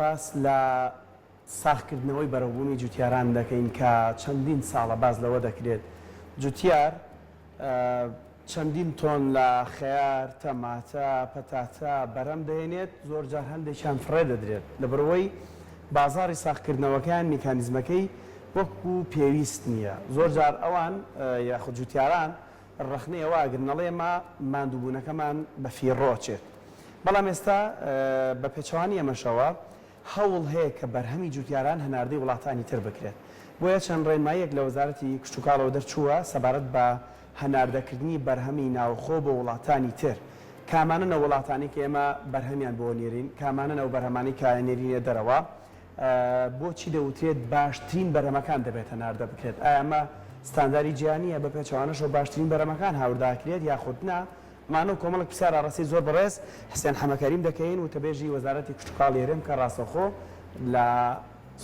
باس لە ساختکردنەوەی بەرەوبوونی جوتیاران دەکەین کە چەندین ساڵە باز لەوە دەکرێت. جوتیار چەندین تۆن لە خەیار، تەماتە، پەتاتە بەرەم دەهێنێت، زۆر جار هەندێکیان فڕێ دەدرێت لە بەرەوەی بازاڕی ساختکردنەوەکان میکانیزمەکەی وەکو پێویست نییە. زۆر جار ئەوان یاخود جوتیاران ڕخنەیەوە ئەگرنەڵێ ما ماندووبوونەکەمان بە فیڕۆچێت. بەڵام ئێستا بە پێچوانی ئەمەشەوە هەوڵ هەیە کە بەرهەمی جوتیاران هەناردەی وڵاتانی تر بکرێت. بۆیە چەند ڕێنماییەک لە وەزارەتی کشتوکاڵەوە دەرچووە سەبارەت بە هەناردەکردنی بەرهەمی ناوخۆ بە وڵاتانی تر. کامانە نەو وڵاتانی کە ئێمە بەرهەمیان بۆ نێرین، کامانە نەو بەرهەمانی کە نێرینە دەرەوە، بۆچی دەوترێت باشترین بەرهەمەکان دەبێت هەناردە بکرێت؟ ئایا ئەمە ستانداری جیهانیە بە پێچەوانەشەوە باشترین بەرهەمەکان هاورداکرێت یاخود نا؟ مانە و کۆمەڵک پرسیار ئاڕاستی زۆر بەڕێز حسێن حەمەکەریم دەکەین و تەبێژی وەزارەتی کشتوکاڵ هێرم کە ڕاستەخۆ لە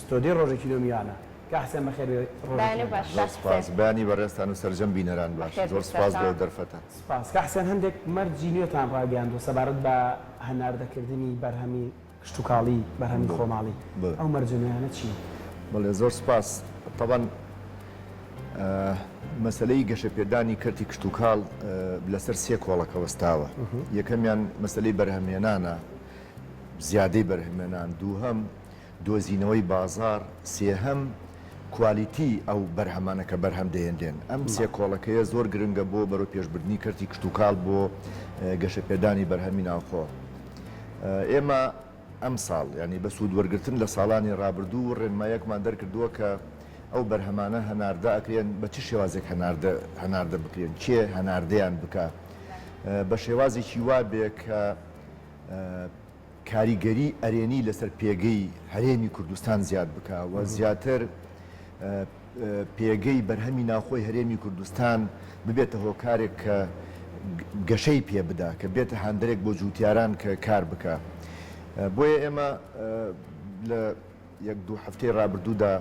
ستۆدیۆ ڕۆژێکی نۆمیانە. کە حسێن بەخێر بانی بەڕێستان و سەرجەم بینەران باش. زۆر سپاس بۆ دەرفەتە. سپاس. کە حسێن هەندێک مەرجی نوێتان ڕاگەیاندوە سەبارەت بە هەناردەکردنی بەرهەمی کشتوکاڵی، بەرهەمی خۆماڵی. ئەو مەرجە نوێیانە چی؟ بەڵێ زۆر سپاس. طبعاً مەسلەی گەشەپێدانی کەرتی کشتوکاڵ لەسەر سێ کۆڵەکە وەستاوە. یەکەمیان مەسلەی بەرهەمهێنانە، زیادەی بەرهەمهێنان، دووهەم دۆزینەوەی بازار، سێهەم کوالیتی ئەو بەرهەمانە کە بەرهەم دەهێنرێن. ئەم سێ کۆڵەکەیە زۆر گرنگە بۆ بەرەو پێشبردنی کەرتی کشتوکاڵ بۆ گەشەپێدانی بەرهەمی ناوخۆ. ئێمە ئەم ساڵ ینی بە سوودوەرگرتن لە ساڵانی ڕابردوو ڕێنمایەکمان دەرکردووە کە ئەو بەرهەمانە هەناردە ئەکرێن بە چ شێوازێک هەناردە بکرێن، چێ هەناردەیان بکە بە شێوازێکی وا بێ کە کاریگەری ئەرێنی لەسەر پێگەی هەرێمی کوردستان زیاد بکە و زیاتر پێگەی بەرهەمی ناوخۆی هەرێمی کوردستان ببێتە هۆکارێک کە گەشەی پێ بدا، کە بێتە هەندێک بۆ جوتیاران کە کار بکە. بۆیە ئێمە لە یەک دوو هەفتەی ڕابردوودا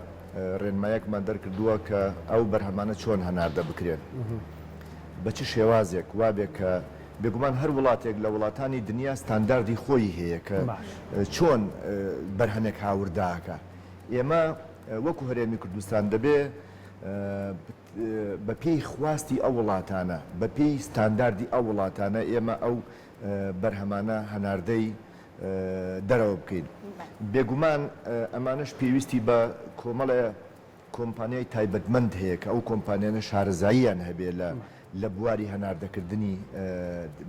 ڕێنمایەکمان دەرکردووە کە ئەو بەرهەمانە چۆن هەناردە بکرێن، بە چ شێوازێک وابێ کە بێگومان هەر وڵاتێک لە وڵاتانی دنیا ستانداردی خۆی هەیە کە چۆن بەرهەمێک هاورداکە. ئێمە وەکو هەرێمی کوردستان دەبێ بە پێی خواستی ئەو وڵاتانە، بە پێی ستانداردی ئەو وڵاتانە ئێمە ئەو بەرهەمانە هەناردەی دەرەوە بکەین. بێگومان ئەمانش پێویستی بە کۆمەڵە کۆمپانیای تایبەتمەند هەیە کە ئەو کۆمپانیانە شارەزاییان هەبێ لە بواری هەناردەکردنی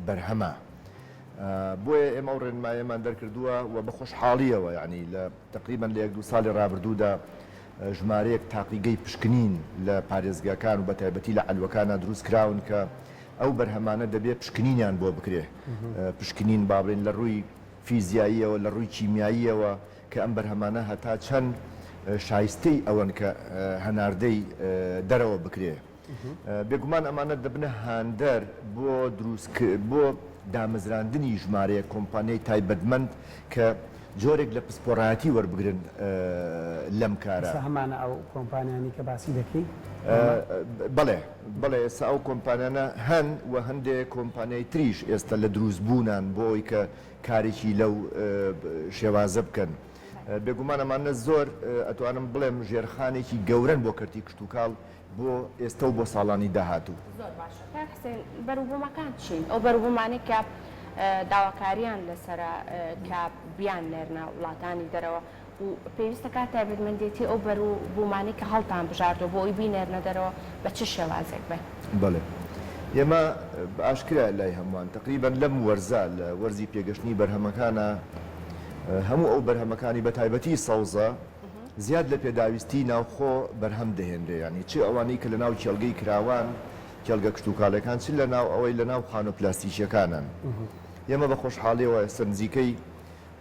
بەرهەمە. بۆیە ئێمە ئەو ڕێنماییمان دەرکردووە و بە خۆشحاڵیەوە یعنی لە تقریباً لە 1-2 ساڵی ڕابردوودا ژمارەیەک تاقیگەی پشکنین لە پارێزگاکان و بە تایبەتی لە عەلوەکانە دروست کراون کە ئەو بەرهەمانە دەبێت پشکنینیان بۆ بکرێ. پشکنین بابرێن لە ڕووی فیزیاییەوە، لە ڕووی کیمیاییەوە کە ئەم بەرهەمانە هەتا چەند شایستەی ئەوەن کە هەناردەی دەرەوە بکرێ. بێگومان ئەمانە دەبنە هاندەر بۆ دامەزراندنی ژمارەیە کۆمپانیای تایبەتمەند کە جۆرێک لە پسپۆڕایەتی وەربگرن لەم کارە. هەمانە ئەو کۆمپانیانی کە باسی دەکەی؟ بەڵێ ئێستا ئەو کۆمپانیانە هەن و هەندێک کۆمپانیای تریش ئێستا لە دروستبوونان بۆ ئەوی کە کارێکی لەو شێوازە بکەن. بێگومان ئەمانە زۆر ئەتوانم بڵێم ژێرخانێکی گەورەن بۆ کەرتی کشتوکاڵ بۆ ئێستا و بۆ ساڵانی داهاتوو. زۆر باشە. حسێن بەروبوومەکان چین؟ ئەو بەروبوومانی کە داواکاریان لەسرە کە بیان نێرنە وڵاتانی دەرەوە و پێویستە کات تایبەتمەندێتی ئەو بەروبوومانی کە هەڵتان بژاردەوە بۆ ئەوی بینێرنە دەرەوە بە چ شێوازێک بێت؟ بەڵێ ئێمە ئاشکرا لای هەمووان تقریباً لەم وەرزە لە وەرزی پێگەشتنی بەرهەمەکانە هەموو ئەو بەرهەمەکانی بە تایبەتی سەوزە زیاد لە پێداویستی ناوخۆ بەرهەم دەهێنرێ، ینی چ ئەوانەی کە لە ناو کێڵگەی کراوان، کێڵگە کشتوکاڵەکان، چ لە ناو ئەوەی لە ناو خانە پلاستیکیەکانن. ئێمە بە خۆشحاڵیەوە سەرنجیکەی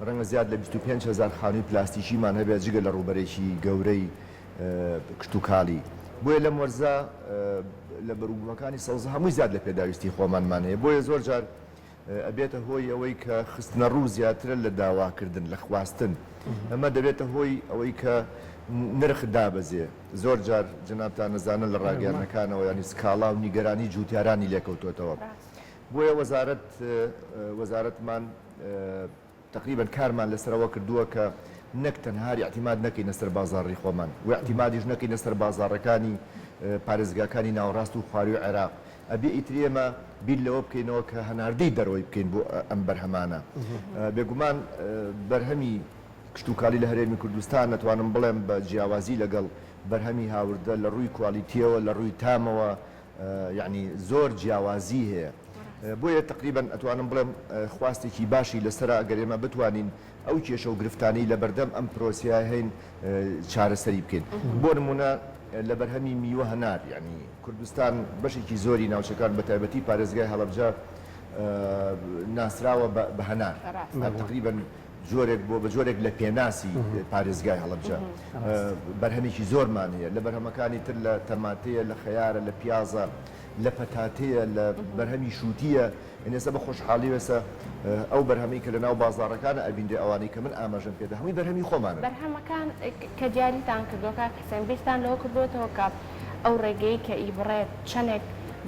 ڕەنگە زیاد لە 25,000 خانووی پلاستیکیمان هەبێت جگە لە ڕووبەرێکی گەورەی کشتوکاڵی. بۆیە لەم وەرزە لە بەروبوومەکانی سەوزە هەمووی زیاد لە پێداویستی خۆمانمان هەیە. بۆیە زۆر جار ئەبێتە هۆی ئەوەی کە خستنە ڕوو زیاترە لە داواکردن، لە خواستن. ئەمە دەبێتە هۆی ئەوەی کە نرخ دابەزێ. زۆر جار جنابتان نەزانن لە ڕاگەیانەکانەوە ینی سکاڵا و نیگەرانی جوتیارانی لێکەوتوێتەوە. بۆیە وەزارەتمان تقریبا کارمان لەسەرەوە کردووە کە نەک تەنها اعتیماد نەکەینە سەر بازاڕی خۆمان و اعتیمادیش نەکەینە سەر بازاڕەکانی پارێزگاکانی ناوەڕاست و خواروی عێراق ئەبێ ئیتری ئێمە بیر لەوە بکەینەوە کە هەناردەی دەرەوەی بکەین بۆ ئەم بەرهەمانە بێگومان بەرهەمی کشتتوکالی لە هەرێمی کوردستان نەتوانم بڵێم بە جیاوازی لەگەڵ بەرهەمی هاوردە لە ڕووی کوالیتیەوە لە ڕووی تامەوە یعنی زۆر جیاوازی هەیە بۆیە تقریبا ئەتوانم بڵێم خواستێکی باشی لەسرە ئەگەر ئێمە بتوانین ئەو کێشە و گرفتانی لە بەردەم ئەم پرۆسیای هەین چارەسەری بکەین بۆ نمونە لە بەرهەمی میوە هەنار یعنی کوردستان بەشێکی زۆری ناوچەکان بە تایبەتی پارێزگای هەڵەبجە ناسراوە بە هەنار تقریبا جۆرێک بۆ بە جۆرێک لە پێناسی پارێزگای هەڵەبجە بەرهەمێکی زۆرمان هەیە لە بەرهەمەکانی تر لە تەماتەیە لە خەیارە لە پیازە لە پەتاتەیە لە بەرهەمی شووتیە ئێستا بە خۆشحاڵی وێسە ئەو بەرهەمی کە لە ناو بازاڕەکانە ئەبیندێ ئەوانەی کە من ئاماژەم پێدا هەمووی بەرهەمی خۆمانە بەرهەمەکان کە دیاریتان کردوکە کەسێن بیستان لەوە کردوێتەوە کە ئەو ڕێگەی کە ئیبڕێت چەندێک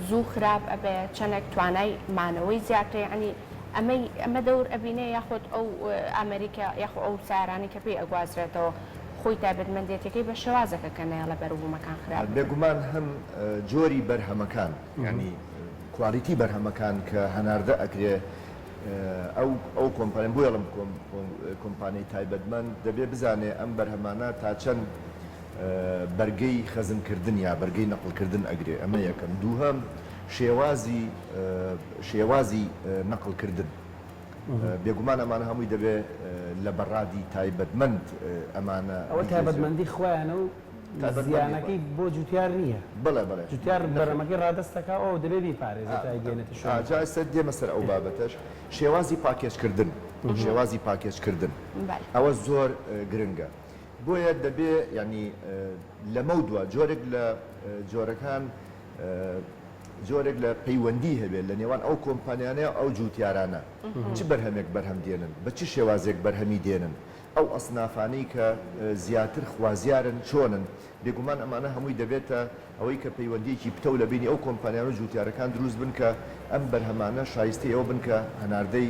زوو خراپ ئەبێ چەندێک توانای مانەوەی زیاتر ینی ئەمە دەور ئەبینێ یاخود ئەو ئەمریکا یاخۆ ئەو سارانی کە پێی ئەگوازرێتەوە خۆی تایبەتمەندێتەکەی بە شێوازەکە کە نێڵە بەروبوومەکان خراپ بێگومان هەم جۆری بەرهەمەکان ینی کوالیتی بەرهەمەکان کە هەناردە ئەکرێ ئەو کۆمپانیان بۆ ئەڵم کۆمپانیای تایبەتمەند دەبێ بزانێ ئەم بەرهەمانە تا چەند بەرگەی خەزمکردن یا بەرگەی نەقڵکردن ئەگرێ ئەمە یەکەم دووهەم شێوازی نەقڵکردن بێگومان ئەمانە هەمووی دەبێ لە بەڕادی تایبەتمەند ئەمانە ئەوە تایبەتمەندی خۆیانە و زیانەکەی بۆ جوتیار نییە بڵێ بڵێ جوتیار بەرەمەکەی ڕادەستەکە ئەو دەبێ بیپارێزێت تا گەێنێتە شوێن جایسە دێمە سەر ئەو بابەتەش شێوازی پاکێشکردن شێوازی پاکێشکردن ئەوە زۆر گرنگە بۆیە دەبێ ینی لەمە دووە جۆرێک لە جۆرەکان جۆرێک لە پەیوەندی هەبێت لە نێوان ئەو کۆمپانیانەیە ئەو جووتیارانە چ بەرهەمێک بەرهەم دێنن بە چ شێوازێک بەرهەمی دێنن ئەو ئەسنافانەی کە زیاتر خوازیارن چۆنن بێگومان ئەمانە هەمووی دەبێتە ئەوەی کە پەیوەندیەکی پتە و لە بینی ئەو کۆمپانیان و جووتیارەکان دروست بن کە ئەم بەرهەمانە شایستی ئەوە بن کە هەناردەی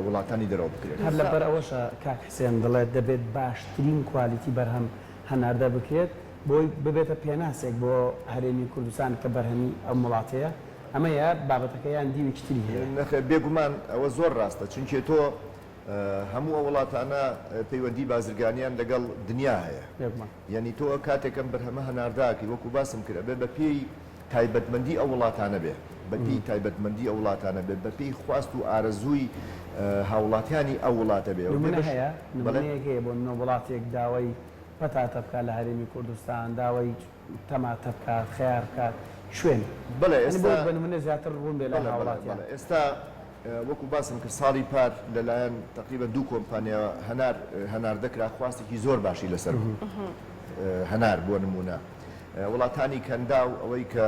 وڵاتانی دەرەوە بکرێت هەر لەبەر ئەوەشە کاک حسێن دەڵێت دەبێت باشترین کوالیتی بەرهەم هەناردە بکرێت بۆی ببێتە پێناسێک بۆ هەرێمی کوردستان کە بەرهەمی ئەو وڵاتەیە ئەمە یا بابەتەکەیان دیوێکتری هەیە بێگومان ئەوە زۆر ڕاستە چونکە تۆ هەموو ئەو وڵاتانە پەیوەندی بازرگانیان لەگەڵ دنیا هەیە یعنی تۆ کاتێکم بەرهەمە هەنارداکی وەکو باسم کرد بێ بە پێی تایبەتمەندی ئەو وڵاتانە بێ بە پێی تایبەتمەندی ئەو وڵاتانە بێت بە پێی خواست و ئارەزووی هاوڵاتیانی ئەو وڵاتە بێ هەیە نمونەیەکەیە بۆ منە وڵاتێک داوای پەتاتە بکات لە هەرێمی کوردستان داوای تەماتە بکات خیار بکات شوێن بڵێ ئێستا بە نمونە زیاتر ڕوون بێ لە هاوڵاتیان ئێستا وەکو باسم کرد ساڵی پار لەلایەن تقریبا دوو کۆمپانیا هەنار دەکرا خواستێکی زۆر باشی لەسەر هەنار بۆ نمونە وڵاتانی کەندا و ئەوەی کە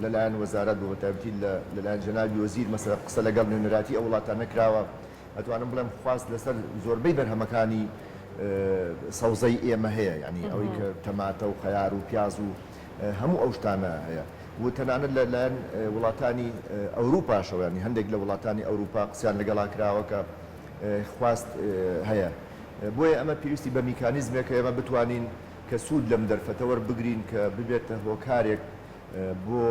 لەلایەن وەزارەت بۆ بەتایبەتی لەلایەن جەنابی وەزیر مەسەلەن قسە لەگەڵ نوێنەراتی ئەو وڵاتانە کراوە ئەتوانم بڵێم خواست لەسەر زۆربەی بەرهەمەکانی سەوزەی ئێمە هەیە ینی ئەوەی کە تەماتە و خەیار و پیاز و هەموو ئەو شتانە هەیە و تەنانەت لەلایەن وڵاتانی ئەوروپاشەوە ینی هەندێک لە وڵاتانی ئەوروپا قسەیان لەگەڵا کراوە کە خواست هەیە بۆیە ئەمە پێویستی بە میکانیزمێک کە ئێمە بتوانین کە سوود لەم دەرفەتەوە بگرین کە ببێتە هۆکارێک بۆ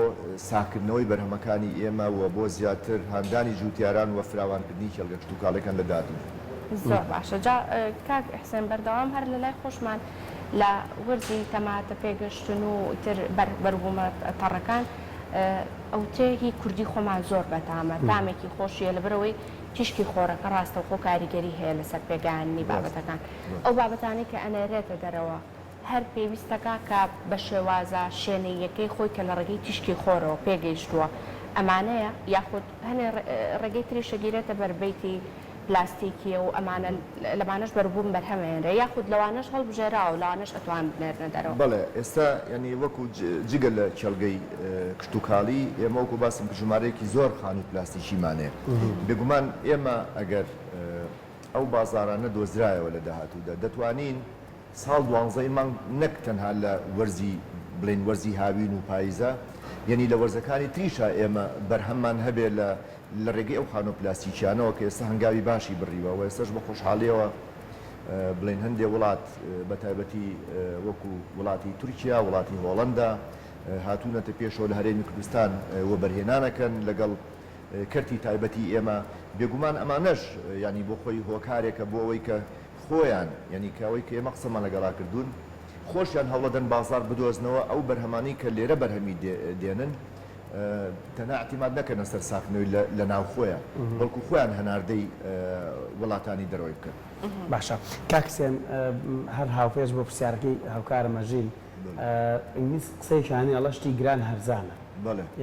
ساکردنەوەی بەرهەمەکانی ئێمە و بۆ زیاتر هاندانی جووتیاران و فراوانکردنی کێڵگە کشتتوکاڵەکان لە داهاتوو زۆر باشە جا کاک حسێن بەردەوام هەر لە لای خۆشمان لە وەرزی تەماتە پێگەشتن و تر بەربوومە تەڕەکان ئەوتەیەکی کوردی خۆمان زۆر بەتامە تامێکی خۆشیە لەبەرەوەی تیشکی خۆرەکە ڕاستە و خۆ کاریگەری هەیە لەسەر پێگەیاندنی بابەتەکان ئەو بابەتانەی کە ئەنێرێتە دەرەوە هەر پێویستەکە کە بە شێوازە شوێنەیەکەی خۆی کە لە ڕێگەی تیشکی خۆرەوە پێگەیشتووە ئەمانەیە یاخود هەنێ ڕێگەی تری شەگیرێتە بەربەیتی پلاستیکیە و ئەمانە لەمانەش بەربوون بەرهەمێنرە یاخود لەوانش هەڵبژێراوە و لەوانش ئەتوان بنێرنە دەرەوە بەڵێ ئێستا ینی وەکو جگە لە کێڵگەی کشتتوکاڵی ئێمە وەکو باسم ژمارەیەکی زۆر خان و پلاستیکیمانەیە بێگومان ئێمە ئەگەر ئەو بازارانە دۆزرایەوە لە داهاتوودا دەتوانین ساڵ دوانزەی مانگ نەک تەنها لە وەرزی بڵین وەرزی هاوین و پاییزە یعنی لە وەرزەکانی تریشە ئێمە بەرهەممان هەبێ لە ڕێگەی ئەو خانۆ پلاستیکیانەوە کە ئێستا هەنگاوی باشی بڕیوە و ئێستاش بە خۆشحاڵیەوە بڵێن هەندێک وڵات بە تایبەتی وەکو وڵاتی تورکیا وڵاتی هۆڵەندا هاتوونەتە پێشەوە لە هەرێمی کوردستان وەبەرهێنانەکەن لەگەڵ کەرتی تایبەتی ئێمە بێگومان ئەمانەش ینی بۆ خۆی هۆکارێکە بۆ ئەوەی کە خۆیان ینی کەوەی کە ئێمە قسەمان لەگەڵا کردوون خۆشیان هەوڵەدەن بازار بدۆزنەوە ئەو بەرهەمانی کە لێرە بەرهەمی دێنن تەنها اعتیماد نەکەنە سەر ساکنەوەی لە ناو خۆیان بەڵکو خۆیان هەناردەی وڵاتانی دەرەوەی بکەن. باشە کاکسێن هەر هاوپێش بۆ پرسیارەکەی هاوکارە مەژین ئینگلیز قسەیشانی ئەڵەشتی گران هەرزانە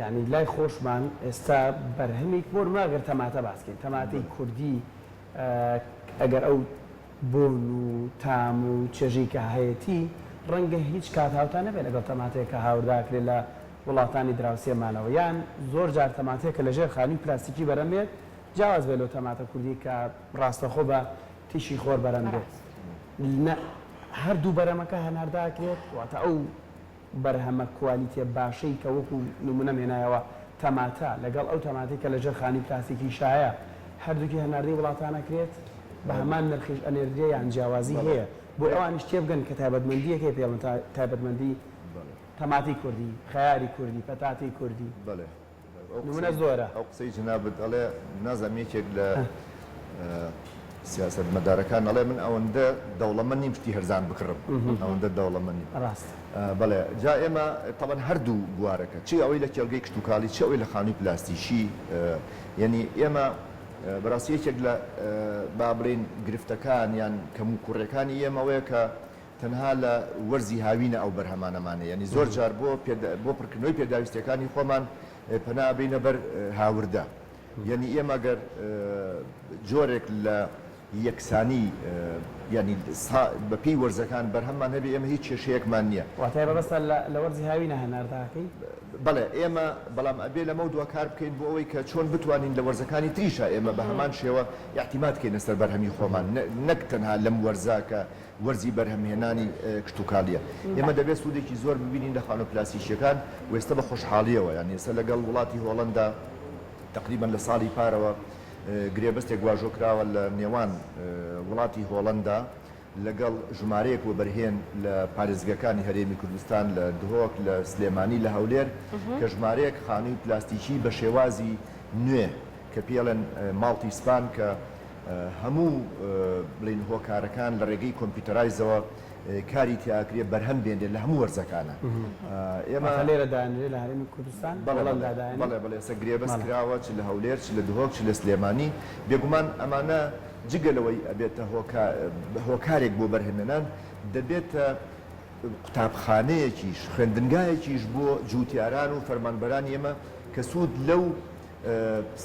یعنی لای خۆشمان ئێستا بەرهەمێک بۆ ناگەر تەماتە باسکەین تەماتەی کوردی ئەگەر ئەو بۆن و تام و چێژی کە هەیەی ڕەنگە هیچ کات هاوتان نەبێت لەگەڵ تەماتەیە کە هاورداکرێت لە وڵاتانی دراوسێمانەوە یان زۆر جار تەماتەیە کە لەژێر خانی پلاستیکی بەرەمێت جیاواز بێت لەو تەماتە کوردی کە ڕاستەخۆ بە تیشی خۆر بەرەم بێت هەردوو بەرەمەکە هەنارداکرێت واتە ئەو بەرهەمە کوالیتیە باشەی کە وەکو نمونە مێنایەوە تەماتە لەگەڵ ئەو تەماتی کە لەژێر خانی پلاستیکی شایە هەردووکی هەناردەی وڵاتانەکرێت بە هەمان نرخیش ئەنێرجێ یان جیاوازی هەیە بۆ ئەوانش تێ بگەن کە تایبەتمەندیەکەی پێڵن تایبەتمەندی تەماتی کوردی خەیاری کوردی پەتاتی کوردی نمونە زۆرە ئەو قسەی جنابەت ئەڵێ نازانێکێک لە سیاست مەدارەکان ئەڵێ من ئەوەندە دەوڵەمەند نیم شتی هەرزان بکڕم ئەوەندە دەوڵەمەند ڕاست بەڵێ جا ئێمە تەبەن هەردوو بوارەکە چی ئەوەی لە کێڵگەی کشتتوکاڵی چ ئەوەی لە خانووی پلاستیشی یعنی ئێمە بەڕاستی یەکێک لە با بڵێن گرفتەکان یان کەم و کوڕەکانی ئێمەوەیە کە تەنها لە وەرزی هاوینە ئەو بەرهەمانەمانە یعنی زۆر جار بۆ پڕکردنەوەی پێداویستەکانی خۆمان پەنا بینە بەر هاوردە یعنی ئێمە گەر جۆرێک لە یەکسانی ینی بەپی وەرزەکان بەرهەممان هەبێ ئێمە هیچ کێشەیەکمان نییە واتای بەبەستە لە وەرزی هاوینە هەنارداکەی بەڵێ ئێمە بەڵام ئەبێ لەمە دووە کار بکەین بۆ ئەوەی کە چۆن بتوانین لە وەرزەکانی تریشە ئێمە بە هەمان شێوە یاحتیمات کەینە سەر بەرهەمی خۆمان نەک تەنها لەم وەرزاکە وەرزی بەرهەمهێنانی کشتتوکالیە ئێمە دەبێت سوودێکی زۆر ببینین لە خانوو پلاسیکیەکان و ئێستا بە خۆشحاڵیەوە یان ئێستا لەگەڵ وڵاتی هۆڵەندا تقریبا لە ساڵی پارەوە گرێبەستێک واژۆکراوە لە نێوان وڵاتی هۆڵەندا لەگەڵ ژمارەیەک و بەرهێن لە پارێزگەکانی هەرێمی کوردستان لە دهۆک لە سلێمانی لە هەولێر کە ژمارەیەک خانووی پلاستیکی بە شێوازی نوێ کە پێڵێن ماڵتی سپان کە هەموو بڵین هۆکارەکان لە ڕێگەی کۆمپیوتەرایزەوە کاری تیاکرێ بەرهەم بێنێت لە هەموو وەرزەکانە ئێمە لێرە دانرێت لە هەرێمی کوردستان بەڵێ بەڵێ سە گرێبەست کراوە چ لە هەولێر چ لە دهۆک چ لە سلێمانی بێگومان ئەمانە جگەلەوەی ئەبێتە هۆکارێک بۆ بەرهێنان دەبێتە قوتابخانەیەکیش خوێندنگایەکیش بۆ جوتیاران و فەرمانبەرانی ئێمە کە سوود لەو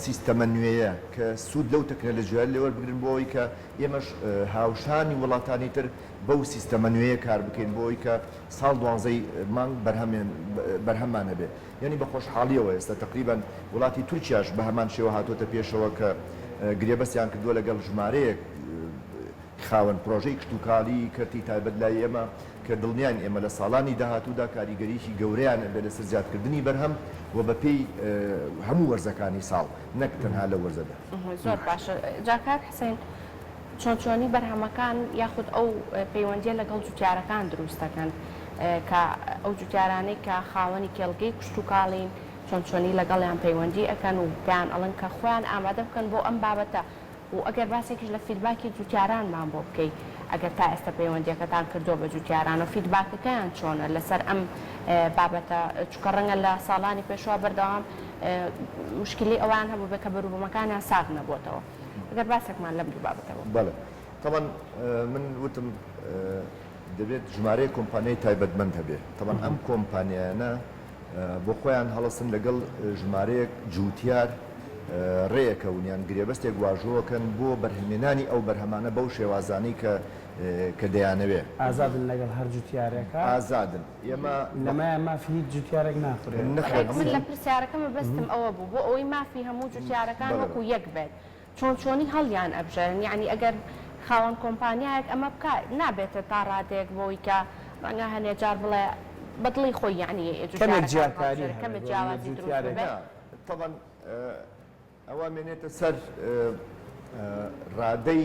سیستەمە نوێیە کە سوود لەو تەکنەلۆژیای لێوە بگرن بۆ ئەوەی کە ئێمەش هاوشانی وڵاتانی تر بەو سیستەمە نوێیە کار بکەین بۆ ئەوەی کە ساڵ 12 مانگ بەرهەمان هەبێت یعنی بە خۆشحاڵیەوە ئێستا تقریبا وڵاتی تورکیاش بە هەمان شێوە هاتوۆتە پێشەوە کە گرێبەستیان کردووە لەگەڵ ژمارەیەک خاوەن پرۆژەی کشتتوکاڵی کەرتی تایبەت لای ئێمە کە دڵنیان ئێمە لە ساڵانی داهاتوودا کاریگەریشی گەورەیان بێ لەسەر زیادکردنی بەرهەم و بەپێی هەموو وەرزەکانی ساڵ نەک تەنها لە وەرزەدا. زۆر باشە جاکات حسێن چۆنچۆنی بەرهەمەکان یاخود ئەو پەیوەندیە لەگەڵ جوتیارەکان دروستەکەن کە ئەو جوتیارانەی کە خاوەنی کێڵگەی کشتتوکاڵین چۆنچۆنی لەگەڵیان پەیوەندی ئەەکەن و پێیان ئەڵەن کە خۆیان ئامادە بکەن بۆ ئەم بابەتە و ئەگەر باسێکیش لە فیدباکی جوتیارانمان بۆ بکەیت ئەگەر تا ئێستا پەیوەندیەکەتان کردو بە جوتیاران و فیدباکەکەیان چۆنە لەسەر ئەم بابەتە چکە ڕەنگە لە ساڵانی پێشوا بەردەوام مشکلی ئەوان هەبوو بێ کە بەروبوومەکانیان ساغ نەبووتەوە ئەگەر باسێکمان لەم دوو بابەتەوە بەڵێ طبعا من وتم دەبێت ژمارەی کۆمپانیای تایبەتمەند هەبێ طبعا ئەم کۆمپانیانە بۆ خۆیان هەڵەسن لەگەڵ ژمارەیەک جوتیار ڕێیەکەونیان گرێبەستێک واژۆکەن بۆ بەرهەمێنانی ئەو بەرهەمانە بەو شێوازانی کە دەیانەوێ ئازادن لەگەڵ هەر جوتیارێکە ئازادن ئێمە لەمایە مافی هیچ جوتیارێک ناخورێت من لە پرسیارەکەمە بەستم ئەوە بوو بۆ ئەوەی مافی هەموو جوتیارەکان وەکو یەک بێت چۆنچۆنی هەڵیان ئەبژێرن یعنی ئەگەر خاوەن کۆمپانیایەک ئەمە بکات نابێتە تا ڕادێک بۆی کە ڕەنگە هەنێ جار بڵێ بەدڵی خۆی یعنی کەمێک جیاکاری کەمێک جیاوازی دروست بێت طبعا ئەوە مێنێتە سەر ڕادەی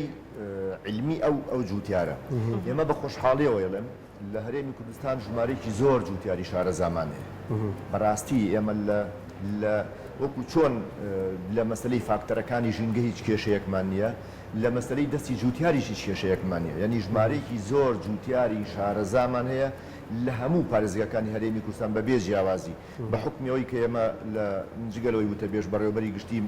علمی ئەو جوتیارە ئێمە بە خۆشحاڵیەوە ئێڵێم لە هەرێمی کوردستان ژمارەیەکی زۆر جوتیاری شارەزامان هەیە بەڕاستی ئێمە لە وەکو چۆن لە مەسلەی فاکتەرەکانی ژینگە هیچ کێشەیەکمان نییە لە مەسلەی دەستی جوتیاریشی کێشەیەکمان نییە یعنی ژمارەیەکی زۆر جوتیاری شارەزامان هەیە لە هەموو پارێزگاکانی هەرێمی کوردستان بە بێ جیاوازی بە حکمیەوەی کە ئێمە لە جگەلەوەی وتە بێژ بەڕێوەبەری گشتیم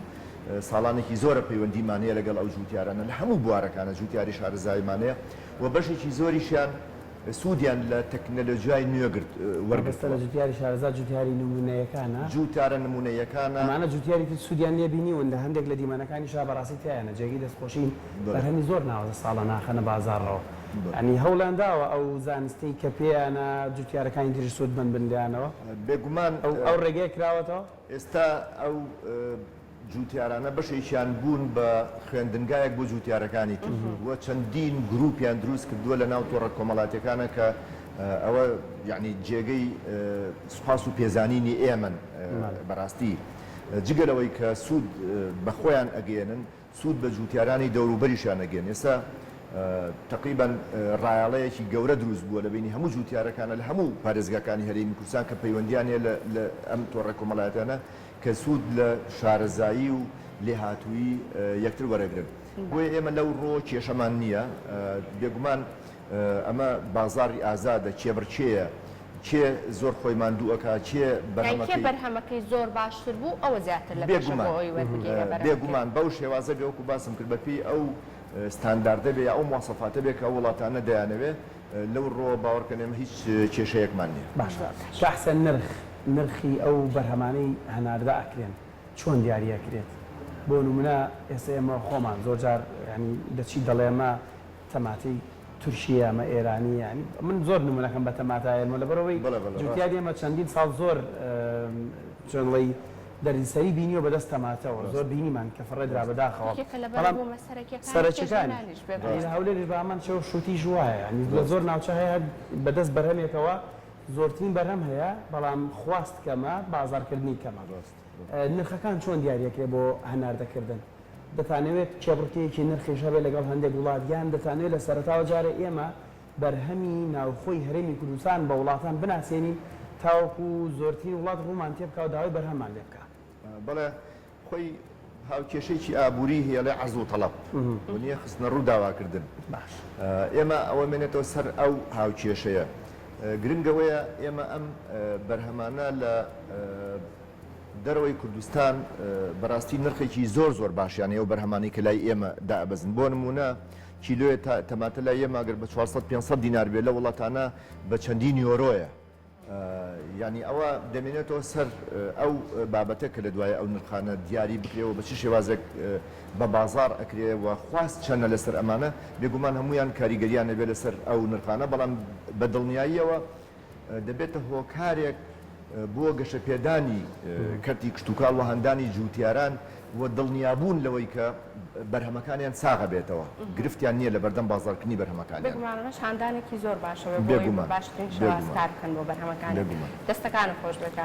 ساڵانێکی زۆرە پەیوەندیمان هەیە لەگەڵ ئەو جوتیارانە لە هەموو بوارەکانە جوتیاری شارەزایمان هەیە و بەشێکی زۆریشیان سوودیان لە تەکنەلۆژیای نوێگرت وەرگستە لە جوتیاری شارەزا جوتیاری نمونەیەکانە جوتیارە نمونەیەکانە ئەمانە جوتیاری تر سوودیان لێ بینیون لە هەندێک لە دیمانەکانی شا بەڕاستی تایانە جێگی دەستخۆشین بەرهەمی زۆر ناوەزە ساڵە ناخەنە بازاڕەوە ئەنی هەوڵان داوە ئەو زانستی کە پێیانە جوتیارەکانی تری سوود بن بندیانەوە بێگومان ئەو ڕێگەیە کراوەتەوە ئێستا ئەو جوتیارانە بەشێکیان بوون بە خوێندنگایەک بۆ جوتیارەکانی تر وە چەندین گروپیان دروست کردووە لە ناو تۆڕە کۆمەڵاتیەکانە کە ئەوە یعنی جێگەی سوپاس و پێزانینی ئێمن بەڕاستی جگەلەوەی کە سوود بە خۆیان ئەگەێنن سوود بە جوتیارانی دەوروبەریشیان ئەگەێن ئێستا تقریبا ڕایاڵەیەکی گەورە دروست بووە لە بینی هەموو جوتیارەکانە لە هەموو پارێزگاکانی هەرێمی کوردستان کە پەیوەندیانە لە ئەم تۆڕە کۆمەڵایەتانە کە سوود لە شارەزایی و لێهاتووی یەکتر وەرەگرن بۆیە ئێمە لەو ڕۆ کێشەمان نییە بێگومان ئەمە بازاڕی ئازادە کێبرچێیە کێ زۆر خۆی ماندووەکە کێ بەرهەمەکەی زۆر باشتر بوو ئەوە زیاتر لە بێگومان بەو شێوازە بێوەکو باسم کرد بەپی ئەو ستانداردە بێ ئەو مواصفاتە بێ کە وڵاتانە دەیانەوێ لەو ڕۆ باوەڕکەنێمە هیچ کێشەیەکمان نییە باشە شەحسەن نرخی ئەو بەرهەمانەی هەناردا ئەکرێن چۆن دیاریەکرێت بۆ نمونە ئێستا ئێمە خۆمان زۆر جار ینی دەچی دەڵێمە تەماتی تورکیە ئەمە ئێرانی ینی من زۆر نمونەکەم بە تەماتایمە لەبەرەوەی جوتیاری ئێمە چەندین ساڵ زۆر چۆنڵی دەردیسەری بینیوە بەدەست تەماتەوە زۆر بینیمان کە فڕێدرا بەداخەوە سەرەکیەکانی هەولێری بامان چێ شوتی ژوایە ینی لە زۆر ناوچە هەیە بەدەست بەرهەمێکەوە زۆرترین بەرهەم هەیە بەڵام خواست کەمە بازارکردنی کەمە نرخەکان چۆن دیارەکرێ بۆ هەناردەکردن دەتانەوێت کێبڕکەیەکی نرخیش هەبێت لەگەڵ هەندێک وڵات یان دەتانوێت لە سەرەتاوە جارە ئێمە بەرهەمی ناوخۆی هەرێمی کوردستان بە وڵاتان بناسیێنین تاوەکو زۆرترین وڵات ڕوومان تێ بکە و داوای بەرهەمان لێ بکە بەڵێ خۆی هاوکێشەیەکی ئابووری هەیە لە عەرز و تەڵەب نییە خستنە ڕوو داواکردن ئێمە ئەوە مێنێتەوە سەر ئەو هاوکێشەیە گرنگەوەیە ئێمە ئەم بەرهەمانە لە دەرەوەی کوردستان بەڕاستی نرخێکی زۆر باشیانەیە و بەرهەمانی کە لای ئێمە دابەزن بۆ نمونە کیلۆیە تەماتە لای ئێمە ئەگەر بە 400-500 دینار بێت لە وڵاتانە بە چەندین یۆرۆیە ینی ئەوە دەمێنێتەوە سەر ئەو بابەتە کە لە دوایە ئەو نرخانە دیاری بکرێەوە بە چ شێوازێک بە بازار ئەکرێەوە خواست چەندە لەسەر ئەمانە بێگومان هەمویان کاریگەریانە بێت لەسەر ئەو نرخانە بەڵام بە دڵنیاییەوە دەبێتە هۆکارێک بۆ گەشەپێدانی کەرتی کشتتوکاڵ و هەندانی جوتیاران و دڵنیابوون لەوەی کە بەرهەمەکانیان ساغە بێتەوە گرفتیان نییە لە بەردەم بازارکردنی بەرهەمەکانیان هاندانێکی زۆر باشەوە باشترین شێواز کارکەن بۆ بەرهەمەکانی دەستەکانە خۆش بێت